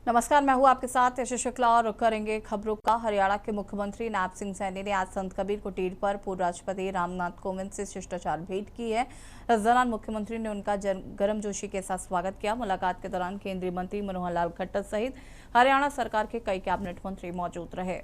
नमस्कार, मैं हूं आपके साथ यश शुक्ला और करेंगे खबरों का। हरियाणा के मुख्यमंत्री नायब सिंह सैनी ने आज संत कबीर कुटीर पर पूर्व राष्ट्रपति रामनाथ कोविंद से शिष्टाचार भेंट की है। इस दौरान मुख्यमंत्री ने उनका गर्मजोशी के साथ स्वागत किया। मुलाकात के दौरान केंद्रीय मंत्री मनोहर लाल खट्टर सहित हरियाणा सरकार के कई कैबिनेट मंत्री मौजूद रहे।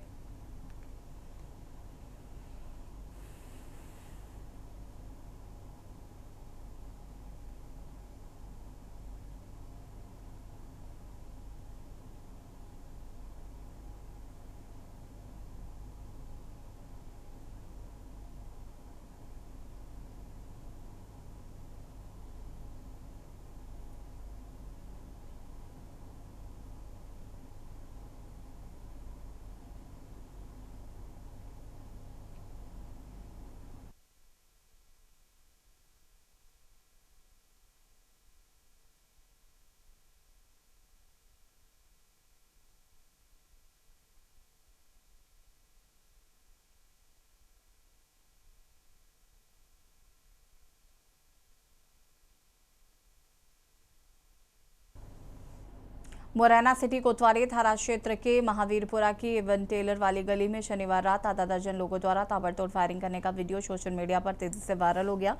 मुरैना सिटी कोतवाली थाना क्षेत्र के महावीरपुरा की इवन टेलर वाली गली में शनिवार रात आधा दर्जन लोगों द्वारा ताबड़तोड़ फायरिंग करने का वीडियो सोशल मीडिया पर तेजी से वायरल हो गया।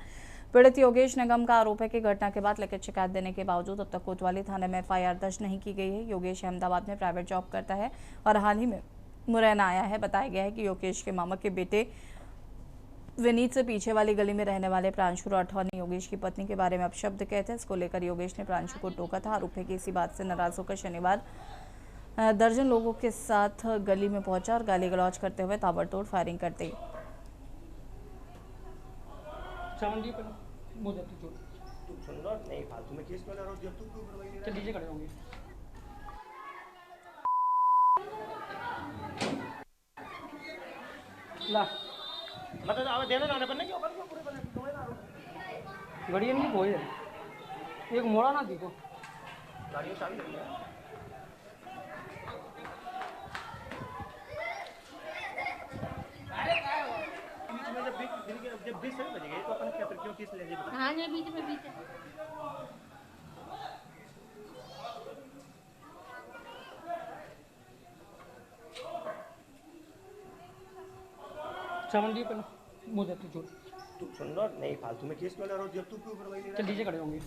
पीड़ित योगेश निगम का आरोप है कि घटना के बाद लिखित शिकायत देने के बावजूद अब तक कोतवाली थाने में एफआईआर दर्ज नहीं की गई है। योगेश अहमदाबाद में प्राइवेट जॉब करता है और हाल ही में मुरैना आया है। बताया गया है कि योगेश के मामा के बेटे विनीत से पीछे वाली गली में रहने वाले प्रांशु राठौर ने योगेश की पत्नी के बारे में अपशब्द कहे थे। इसको लेकर योगेश ने प्रांशु को टोका था। आरोप है कि इसी बात से नाराज होकर शनिवार दर्जन लोगों के साथ गली में पहुंचा और गाली गलौज करते हुए ताबड़तोड़ फायरिंग कर दी। मतलब आवे देने जाने पर नहीं क्यों कर पूरे बने दोए ना गाड़ियां नहीं कोई है एक मोड़ा ना देखो गाड़ियों चाबी ले लिया अरे क्या हो बीच में जब 20 बज गए तो अपन क्या फिर क्यों किस ले जी हां ये बीच में चावंडी पर मुझे तू सुन लो नहीं फालतू में केस में लड़ रहा जब तू क्यों करवाई चल डीजे खड़े होंगे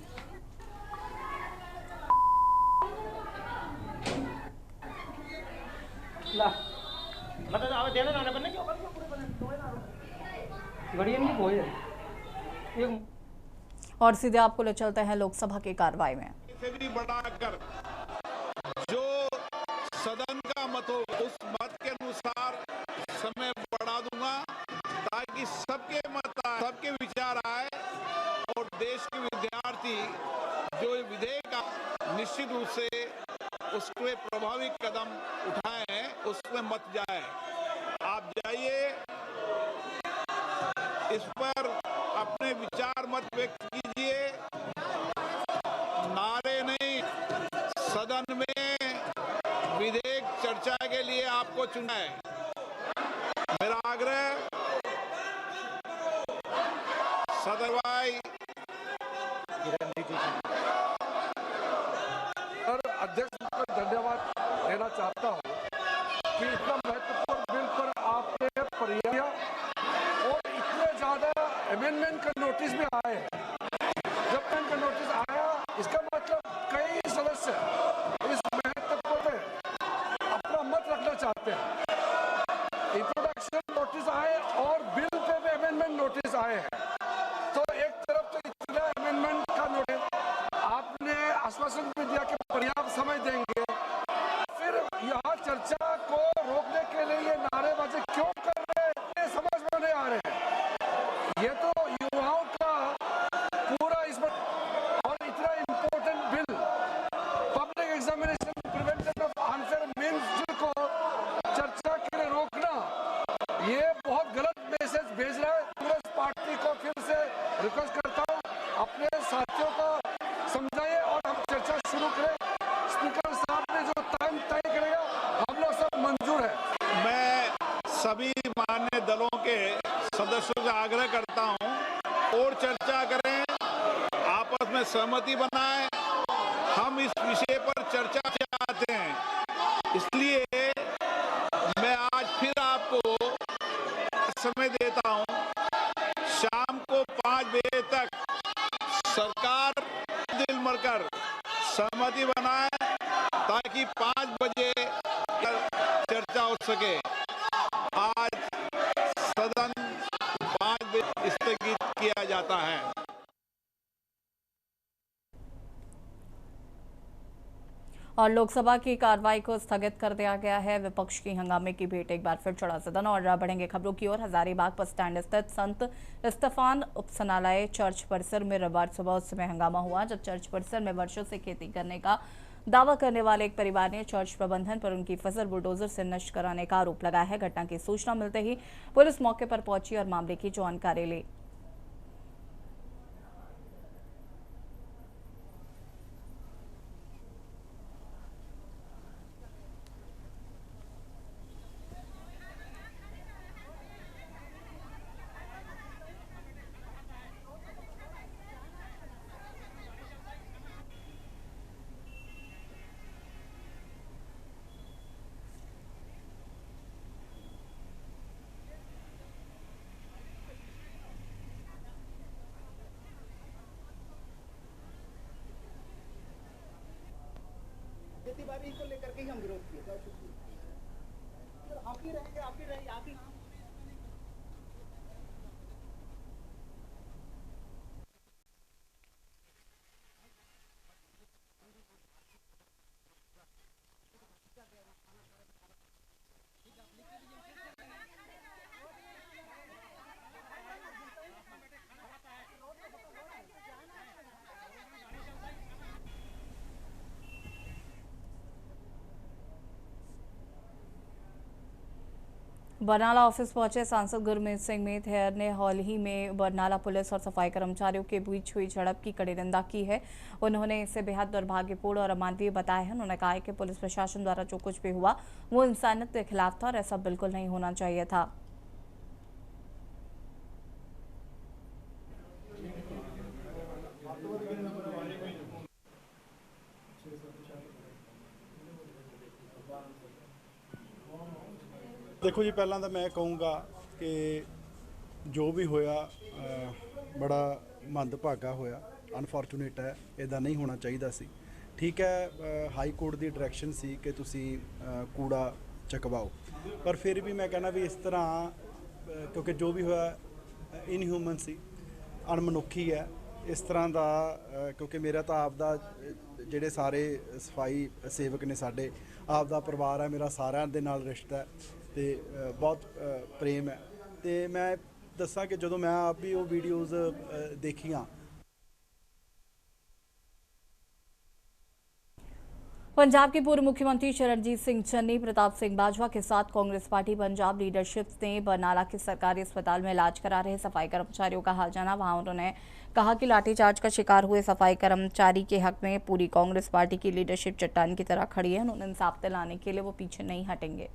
ला मतलब आवे देने जाने पर नहीं क्यों कर पूरे बने दोए ना गाड़ियां नहीं कोई है एक और सीधे आपको ले चलते हैं लोकसभा की कार्रवाई में। से भी बढ़ाकर जो सदन का मत हो उस मत के अनुसार समय बढ़ा दूंगा ताकि सबके मत आए, सबके विचार आए और देश के विद्यार्थी जो विधेयक निश्चित रूप से उसके प्रभावी कदम उठाए हैं उसमें मत जाए। आप जाइए इस पर अपने विचार मत व्यक्त कीजिए। नारे नहीं, सदन में विधेयक चर्चा के लिए आपको चुना है। मेरा आग्रह सदरवाई अध्यक्ष को धन्यवाद देना चाहता हूँ कि इतना महत्वपूर्ण बिल पर आपने प्रक्रिया और इतने ज्यादा अमेंडमेंट का नोटिस भी आए हैं। जब अमेंडमेंट का नोटिस आया इसका मतलब कई सदस्य इस महत्वपूर्ण में अपना मत रखना चाहते हैं। इंट्रोडक्शन नोटिस आए और बिल पे भी अमेंडमेंट नोटिस आए हैं। तो एक तरफ तो इतना अमेंडमेंट का नोटिस आपने आश्वासन भी दिया कि पर्याप्त समय देंगे, फिर यहाँ चर्चा को रोकने के लिए ये नारेबाजी क्यों कर रहे हैं समझ में नहीं आ रहे हैं। ये तो युवाओं का पूरा इसमें और इतना important bill public examination prevention of unfair means को चर्चा के लिए रोकना ये बहुत गलत मैसेज भेज रहा है। कांग्रेस पार्टी को फिर से रिक्वेस्ट करता हूँ अपने साथियों को समझाइए और हम चर्चा शुरू करें। स्पीकर साहब ने जो टाइम तय करेगा हम लोग सब मंजूर है। मैं सभी मान्य दलों के सदस्यों से आग्रह करता हूं और चर्चा करें, आपस में सहमति बनाएं। हम इस विषय पर चर्चा चाहते हैं। ताकि 5 बजे चर्चा हो सके। आज सदन 5 बजे स्थगित किया जाता है। और लोकसभा की कार्रवाई को स्थगित कर दिया गया है। विपक्ष की हंगामे की भेंट एक बार फिर चढ़ा सदन। और बढ़ेंगे खबरों की ओर। हजारीबाग बस स्टैंड स्थित संत स्तेफान उपसनालय चर्च परिसर में रविवार सुबह उस समय हंगामा हुआ जब चर्च परिसर में वर्षों से खेती करने का दावा करने वाले एक परिवार ने चर्च प्रबंधन पर उनकी फसल बुलडोजर से नष्ट कराने का आरोप लगाया है। घटना की सूचना मिलते ही पुलिस मौके पर पहुंची और मामले की जानकारी ली। खेती को लेकर के ही हम विरोध किए। आप ही रहेंगे, आप ही रहेंगे, आप ही। बरनाला ऑफिस पहुंचे सांसद गुरमीत सिंह मेहतर ने हाल ही में बरनाला पुलिस और सफाई कर्मचारियों के बीच हुई झड़प की कड़ी निंदा की है। उन्होंने इसे बेहद दुर्भाग्यपूर्ण और अमानवीय बताया है। उन्होंने कहा है कि पुलिस प्रशासन द्वारा जो कुछ भी हुआ वो इंसानियत के खिलाफ था और ऐसा बिल्कुल नहीं होना चाहिए था। देखो जी, पहला तो मैं कहूँगा कि जो भी होया बड़ा मंदभागा होया, अनफॉर्चुनेट है, इदा नहीं होना चाहिए सी। ठीक है, हाई कोर्ट की डायरैक्शन सी कि तुसी कूड़ा चकवाओ, पर फिर भी मैं कहना भी इस तरह क्योंकि जो भी होया इनह्यूमन सी, अणमनुखी है इस तरह का। क्योंकि मेरा तो आपदा ਜਿਹੜੇ सारे सफाई सेवक ने साडे आपदा परिवार है, मेरा सारिਆਂ ਦੇ ਨਾਲ रिश्ता है ਤੇ बहुत प्रेम है। तो मैं दसा कि जो मैं आप भी वो वीडियोज़ देखियाँ। पंजाब के पूर्व मुख्यमंत्री चरणजीत सिंह चन्नी प्रताप सिंह बाजवा के साथ कांग्रेस पार्टी पंजाब लीडरशिप ने बरनाला के सरकारी अस्पताल में इलाज करा रहे सफाई कर्मचारियों का हाल जाना। वहां उन्होंने कहा कि लाठीचार्ज का शिकार हुए सफाई कर्मचारी के हक में पूरी कांग्रेस पार्टी की लीडरशिप चट्टान की तरह खड़ी है। उन्होंने इंसाफ दिलाने के लिए वो पीछे नहीं हटेंगे।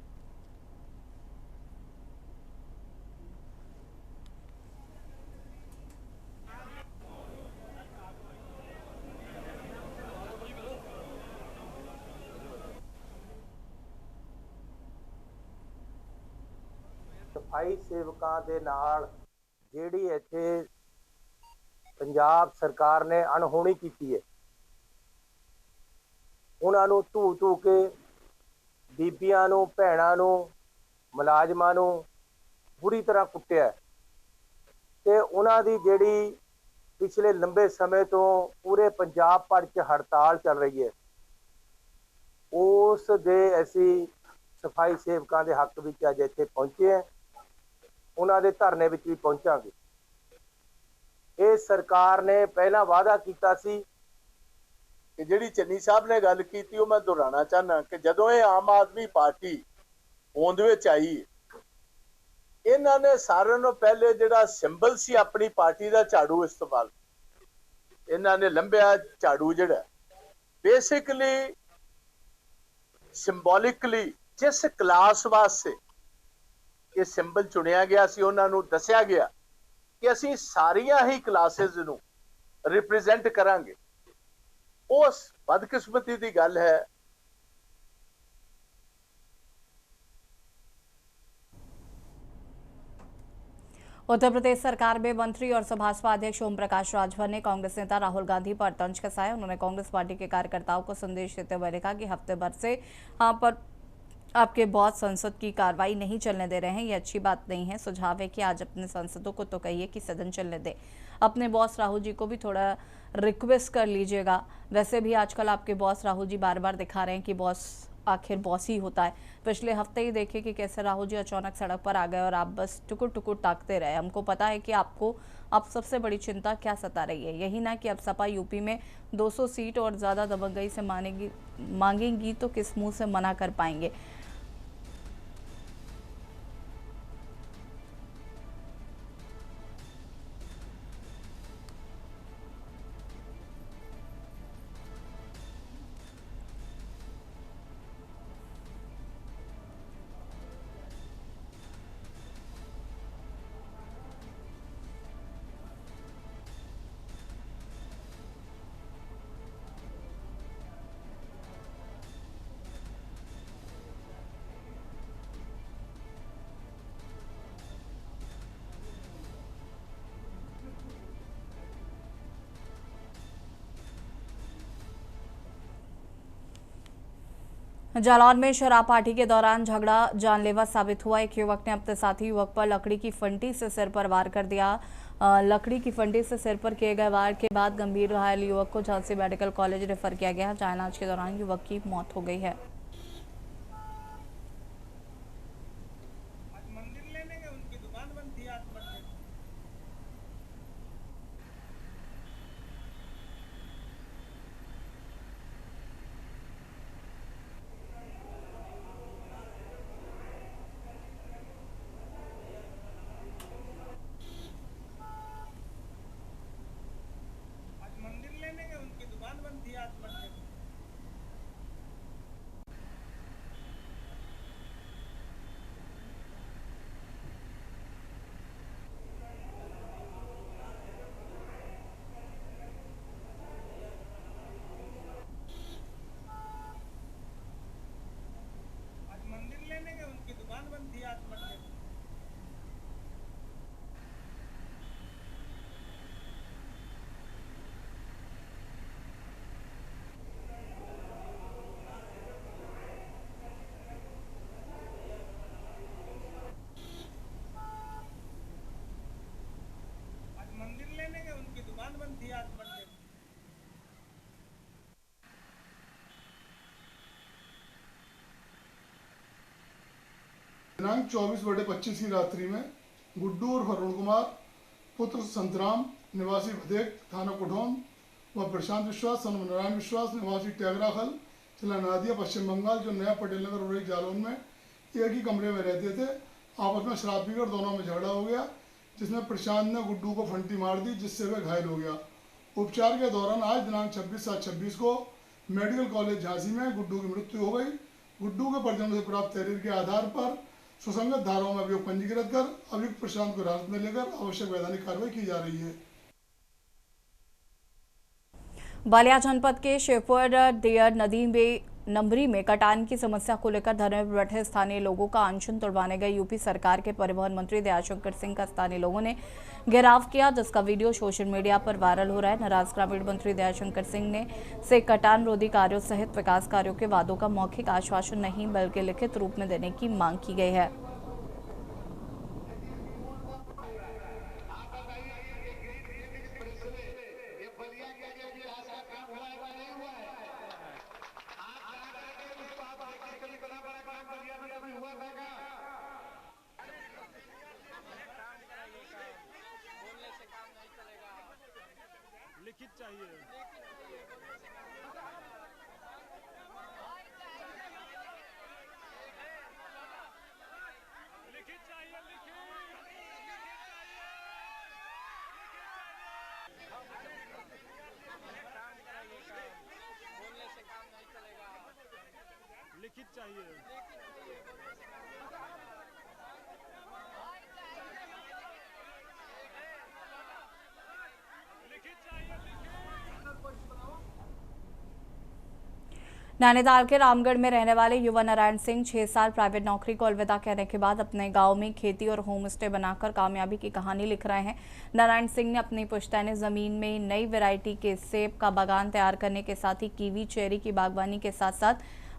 सफाई सेवकों के नाल जिहड़ी इत्थे पंजाब सरकार ने अणहोनी की है, उन्होंने धू धू के बीबियां नूं, भैणां नूं, मुलाजमां नूं बुरी तरह कुटिया ते उन्हां दी जिहड़ी पिछले लंबे समय तो पूरे पंजाब भर च हड़ताल चल रही है, उस दे असी सफाई सेवकों के हक विच अज इत्थे पहुंचे हैं। उन्होंने धरने विच भी पहुंचांगे। इस सरकार ने पहला वादा किया सी कि जिहड़ी चन्नी साहब ने गल की वो मैं दोहराना चाहना कि जदों ये आम आदमी पार्टी होंद विच आई, इन्हां ने सारिਆਂ नालों पहले जिहड़ा सिंबल सी अपनी पार्टी का झाड़ू इस्तेमाल, इन्हां ने लंबिया झाड़ू जिहड़ा बेसिकली सिंबॉलिकली जिस क्लास वास्ते ये सिंबल चुनिया गया सी, उन्होंने दसिया गया कि असी सारिया ही क्लासेस नूं रिप्रेजेंट करांगे। उस बदकिस्मती की गल है उत्तर प्रदेश सरकार में मंत्री और भाजपा अध्यक्ष ओम प्रकाश राजभर ने कांग्रेस नेता राहुल गांधी पर तंज कसाया। उन्होंने कांग्रेस पार्टी के कार्यकर्ताओं को संदेश देते हुए कहा कि हफ्ते भर से यहाँ पर आपके बॉस संसद की कार्रवाई नहीं चलने दे रहे हैं, ये अच्छी बात नहीं है। सुझाव है कि आज अपने सांसदों को तो कहिए कि सदन चलने दे। अपने बॉस राहुल जी को भी थोड़ा रिक्वेस्ट कर लीजिएगा। वैसे भी आजकल आपके बॉस राहुल जी बार बार दिखा रहे हैं कि बॉस आखिर बॉस ही होता है। पिछले हफ्ते ही देखे कि कैसे राहुल जी अचानक सड़क पर आ गए और आप बस टुकुर टुकुर ताकते रहे। हमको पता है कि आपको अब सबसे बड़ी चिंता क्या सता रही है, यही ना कि अब सपा यूपी में 200 सीट और ज़्यादा दबंगई से मांगेंगी तो किस मुंह से मना कर पाएंगे। जालौन में शराब पार्टी के दौरान झगड़ा जानलेवा साबित हुआ। एक युवक ने अपने साथी युवक पर लकड़ी की फंटी से सिर पर वार कर दिया। लकड़ी की फंटी से सिर पर किए गए वार के बाद गंभीर घायल युवक को झांसी मेडिकल कॉलेज रेफर किया गया, जहां इलाज के दौरान युवक की मौत हो गई है। दिनांक 24/25 की रात्रि में गुड्डू और अरुण कुमार पुत्र संतराम निवासी भदेक थाना कुठौन व प्रशांत विश्वास सन नारायण विश्वास निवासी टैगराखल जिला नादिया पश्चिम बंगाल जो नया पटेल नगर और एक जालौन में एक ही कमरे में रहते थे, आपस में शराब पीकर दोनों में झगड़ा हो गया, जिसमें प्रशांत ने गुड्डू को फंटी मार दी, जिससे वह घायल हो गया। उपचार के दौरान आज दिनांक 26/7/26 को मेडिकल कॉलेज झांसी में गुड्डू की मृत्यु हो गई। गुड्डू के परिजनों से प्राप्त तहरीर के आधार पर सुसंगत धाराओं में अभियोग पंजीकृत कर अभियुक्त प्रशांत को हिरासत में लेकर आवश्यक वैधानिक कार्रवाई की जा रही है। बलिया जनपद के शिवपुर डियर नदी में नंबरी में कटान की समस्या को लेकर धरने पर बैठे स्थानीय लोगों का अनशन तुड़वाने गए यूपी सरकार के परिवहन मंत्री दयाशंकर सिंह का स्थानीय लोगों ने घेराव किया, जिसका वीडियो सोशल मीडिया पर वायरल हो रहा है। नाराज ग्रामीण मंत्री दयाशंकर सिंह ने से कटान रोधी कार्यों सहित विकास कार्यों के वादों का मौखिक आश्वासन नहीं बल्कि लिखित रूप में देने की मांग की गई है। लिखित चाहिए। लिखित चाहिए। नैनीताल के रामगढ़ में रहने वाले युवा नारायण सिंह 6 साल प्राइवेट नौकरी को अलविदा कहने के बाद अपने गांव में खेती और होम स्टे बनाकर कामयाबी की कहानी लिख रहे हैं। नारायण सिंह ने अपनी पुश्तैनी जमीन में नई वैरायटी के सेब का बागान तैयार करने के साथ ही कीवी, चेरी की बागवानी के साथ साथ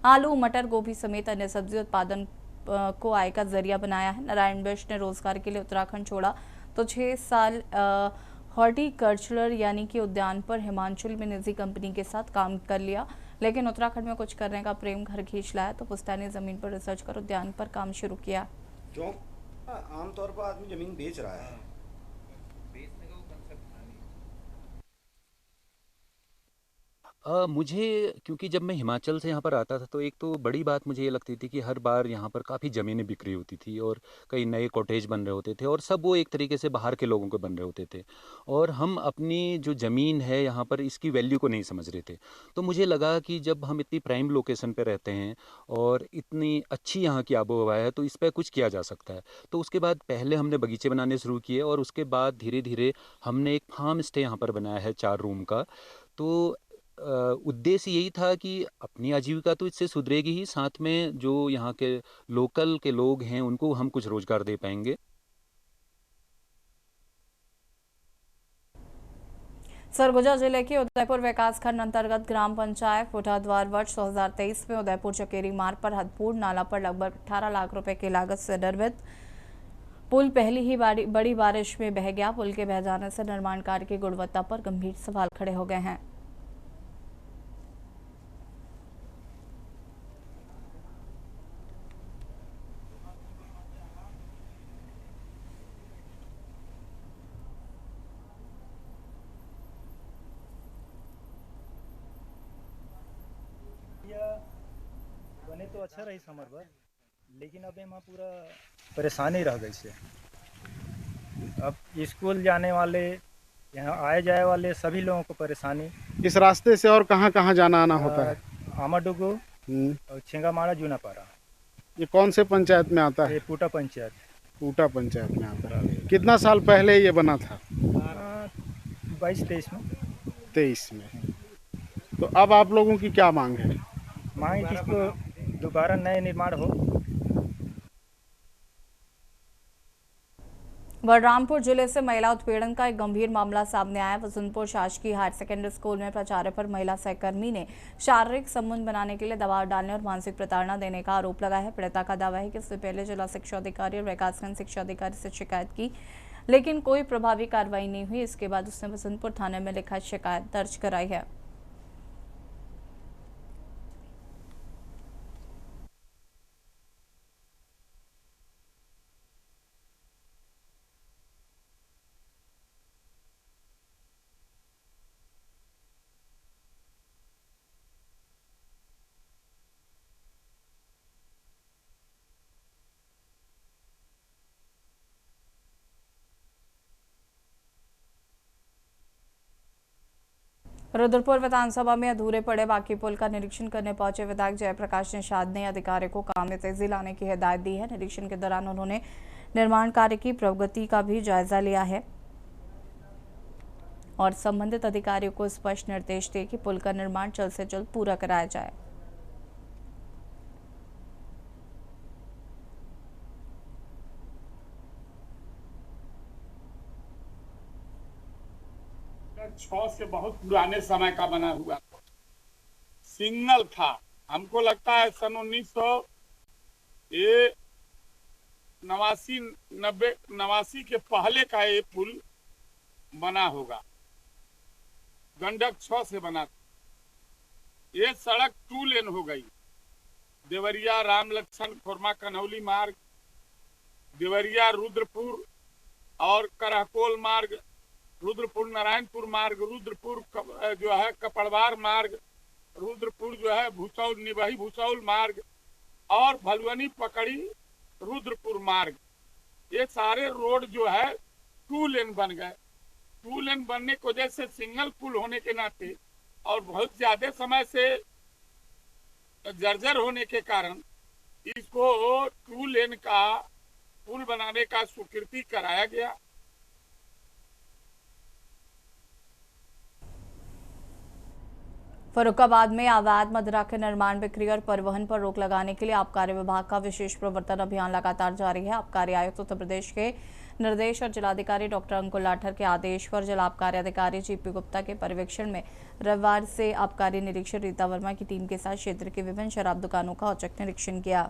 आलू, मटर, गोभी समेत अन्य सब्जी उत्पादन को आय का जरिया बनाया है। नारायण बिष्ट ने रोजगार के लिए उत्तराखंड छोड़ा तो 6 साल हॉर्टिकल्चर यानी कि उद्यान पर हिमाचल में निजी कंपनी के साथ काम कर लिया, लेकिन उत्तराखंड में कुछ करने का प्रेम घर खींच लाया तो पुश्तैनी जमीन पर रिसर्च कर उद्यान पर काम शुरू किया। क्यों आमतौर पर आदमी जमीन बेच रहा है, मुझे क्योंकि जब मैं हिमाचल से यहाँ पर आता था तो एक तो बड़ी बात मुझे ये लगती थी कि हर बार यहाँ पर काफ़ी ज़मीनें बिक रही होती थी और कई नए कॉटेज बन रहे होते थे और सब वो एक तरीके से बाहर के लोगों के बन रहे होते थे और हम अपनी जो ज़मीन है यहाँ पर इसकी वैल्यू को नहीं समझ रहे थे। तो मुझे लगा कि जब हम इतनी प्राइम लोकेशन पर रहते हैं और इतनी अच्छी यहाँ की आबो हवा है तो इस पर कुछ किया जा सकता है। तो उसके बाद पहले हमने बगीचे बनाने शुरू किए और उसके बाद धीरे धीरे हमने एक फार्म स्टे यहाँ पर बनाया है 4 रूम का। तो उद्देश्य यही था कि अपनी आजीविका तो इससे सुधरेगी ही, साथ में जो यहाँ के लोकल के लोग हैं उनको हम कुछ रोजगार दे पाएंगे। सरगुजा जिले के उदयपुर विकासखंड अंतर्गत ग्राम पंचायत फुटाद्वार वर्ष 2023 में उदयपुर चकेरी मार्ग पर हदपुर नाला पर लगभग 18 लाख रुपए की लागत से निर्मित पुल पहली ही बड़ी बारिश में बह गया। पुल के बह जाने से निर्माण कार्य की गुणवत्ता पर गंभीर सवाल खड़े हो गए हैं। बने तो अच्छा रही समर भर, लेकिन अब यहाँ पूरा परेशानी रह गई से। अब स्कूल जाने वाले, यहाँ आए जाए वाले सभी लोगों को परेशानी। इस रास्ते से और कहाँ कहाँ जाना आना होता है? आमाडुगु और छिंगामाड़ा जूनापाड़ा। ये कौन से पंचायत में आता है? ये पूटा पंचायत। पूटा पंचायत में आता है। कितना साल पहले ये बना था? 22-23 में। 23 में। तो अब आप लोगों की क्या मांग है? मांग कि इसको दोबारा नए निर्माण हो। बलरामपुर जिले से महिला उत्पीड़न का एक गंभीर मामला सामने आया। वसंतपुर शासकीय हायर सेकेंडरी स्कूल में प्राचार्य पर महिला सहकर्मी ने शारीरिक संबंध बनाने के लिए दबाव डालने और मानसिक प्रताड़ना देने का आरोप लगाया है। पीड़िता का दावा है कि इससे पहले जिला शिक्षा अधिकारी और विकासखंड शिक्षा अधिकारी से शिकायत की, लेकिन कोई प्रभावी कार्रवाई नहीं हुई। इसके बाद उसने वसंतपुर थाने में लिखा शिकायत दर्ज कराई है। रुद्रपुर विधानसभा में अधूरे पड़े बाकी पुल का निरीक्षण करने पहुंचे विधायक जयप्रकाश निषाद ने अधिकारियों को काम में तेजी लाने की हिदायत दी है। निरीक्षण के दौरान उन्होंने निर्माण कार्य की प्रगति का भी जायजा लिया है और संबंधित अधिकारियों को स्पष्ट निर्देश दिए कि पुल का निर्माण जल्द से जल्द पूरा कराया जाए। से बहुत पुराने समय का बना हुआ सिग्नल था। हमको लगता है सन 1989 के पहले का ये पुल बना होगा। गंडक 6 से बना। ये सड़क 2 लेन हो गई। देवरिया राम लक्ष्मण खुरमा कन्हौली मार्ग, देवरिया रुद्रपुर और करहकोल मार्ग, रुद्रपुर नारायणपुर मार्ग, रुद्रपुर जो है कपड़वार मार्ग, रुद्रपुर जो है भूसौल निवाही भूसौल मार्ग और भलवनी पकड़ी रुद्रपुर मार्ग, ये सारे रोड जो है 2 लेन बन गए। 2 लेन बनने की वजह से सिंगल पुल होने के नाते और बहुत ज्यादा समय से जर्जर होने के कारण इसको 2 लेन का पुल बनाने का स्वीकृति कराया गया। फर्रुखाबाद में अवैध मदिरा के निर्माण, बिक्री और परिवहन पर रोक लगाने के लिए आबकारी विभाग का विशेष प्रवर्तन अभियान लगातार जारी है। आबकारी आयुक्त उत्तर प्रदेश के निर्देश और जिलाधिकारी डॉक्टर अंकुर लाठर के आदेश पर जिला आबकारी अधिकारी जीपी गुप्ता के पर्यवेक्षण में रविवार से आबकारी निरीक्षक रीता वर्मा की टीम के साथ क्षेत्र की विभिन्न शराब दुकानों का औचक निरीक्षण किया।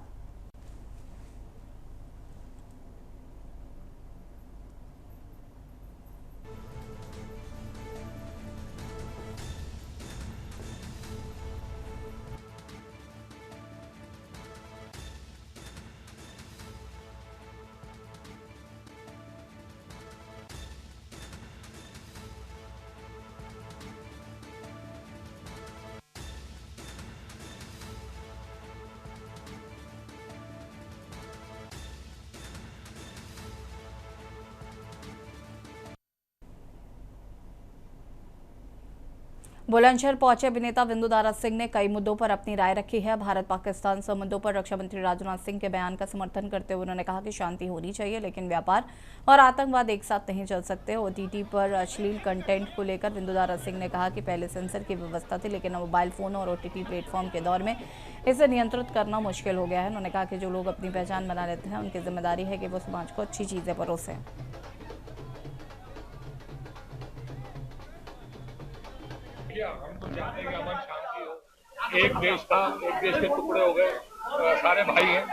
बुलंदशहर पहुंचे अभिनेता विंदु दारा सिंह ने कई मुद्दों पर अपनी राय रखी है। भारत पाकिस्तान संबंधों पर रक्षा मंत्री राजनाथ सिंह के बयान का समर्थन करते हुए उन्होंने कहा कि शांति होनी चाहिए, लेकिन व्यापार और आतंकवाद एक साथ नहीं चल सकते। ओटीटी पर अश्लील कंटेंट को लेकर विंदु दारा सिंह ने कहा कि पहले सेंसर की व्यवस्था थी, लेकिन मोबाइल फोन और ओटीटी प्लेटफॉर्म के दौर में इसे नियंत्रित करना मुश्किल हो गया है। उन्होंने कहा कि जो लोग अपनी पहचान बना लेते हैं, उनकी जिम्मेदारी है कि वो समाज को अच्छी चीजें परोसें। हम तो चाहते हैं कि अमन शांति हो। एक देश था, एक देश के टुकड़े हो गए, सारे भाई हैं,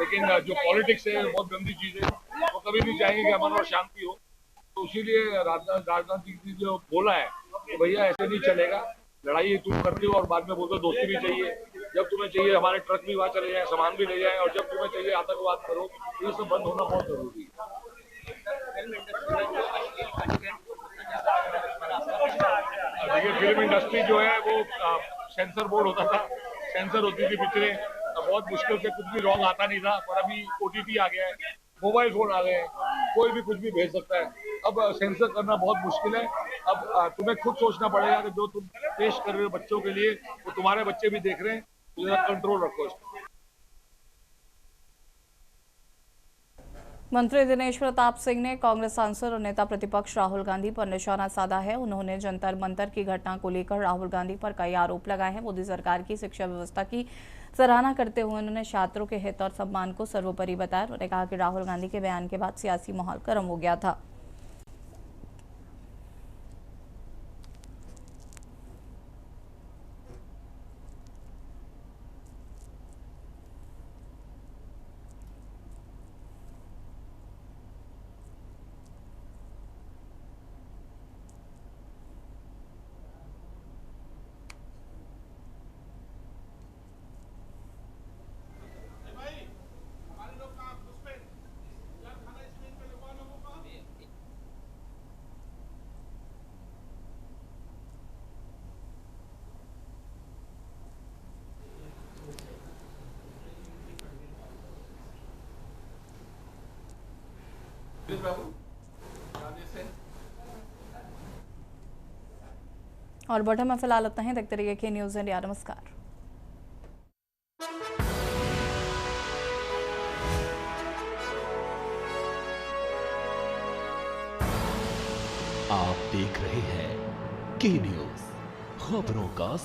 लेकिन जो पॉलिटिक्स है बहुत गंदी चीज है। वो कभी नहीं चाहेंगे कि अमन और शांति हो। तो इसीलिए राजनाथ जी ने जो बोला है कि भैया ऐसे नहीं चलेगा, लड़ाई तुम करते हो और बाद में बोलते हो दोस्ती भी चाहिए। जब तुम्हें चाहिए हमारे ट्रक भी वहाँ चले जाए, सामान भी ले जाए, और जब तुम्हें चाहिए आतंकवाद करो, ये सब बंद होना बहुत जरूरी है। देखिए, फिल्म इंडस्ट्री जो है वो सेंसर बोर्ड होता था, सेंसर होती थी पिक्चरें, बहुत मुश्किल से कुछ भी रॉन्ग आता नहीं था। पर अभी ओटीटी आ गया है, मोबाइल फोन आ गए हैं, कोई भी कुछ भी भेज सकता है। अब सेंसर करना बहुत मुश्किल है। अब तुम्हें खुद सोचना पड़ेगा कि जो तुम पेश कर रहे हो बच्चों के लिए, वो तुम्हारे बच्चे भी देख रहे हैं, तो कंट्रोल रखो इसको। मंत्री दिनेश प्रताप सिंह ने कांग्रेस सांसद और नेता प्रतिपक्ष राहुल गांधी पर निशाना साधा है। उन्होंने जंतर मंतर की घटना को लेकर राहुल गांधी पर कई आरोप लगाए हैं। मोदी सरकार की शिक्षा व्यवस्था की सराहना करते हुए उन्होंने छात्रों के हित और सम्मान को सर्वोपरि बताया। उन्होंने कहा कि राहुल गांधी के बयान के बाद सियासी माहौल गर्म हो गया था। और बटन में फिलहाल इतना ही। देखते रहिए के न्यूज़ इंडिया। नमस्कार। आप देख रहे हैं के न्यूज़, खबरों का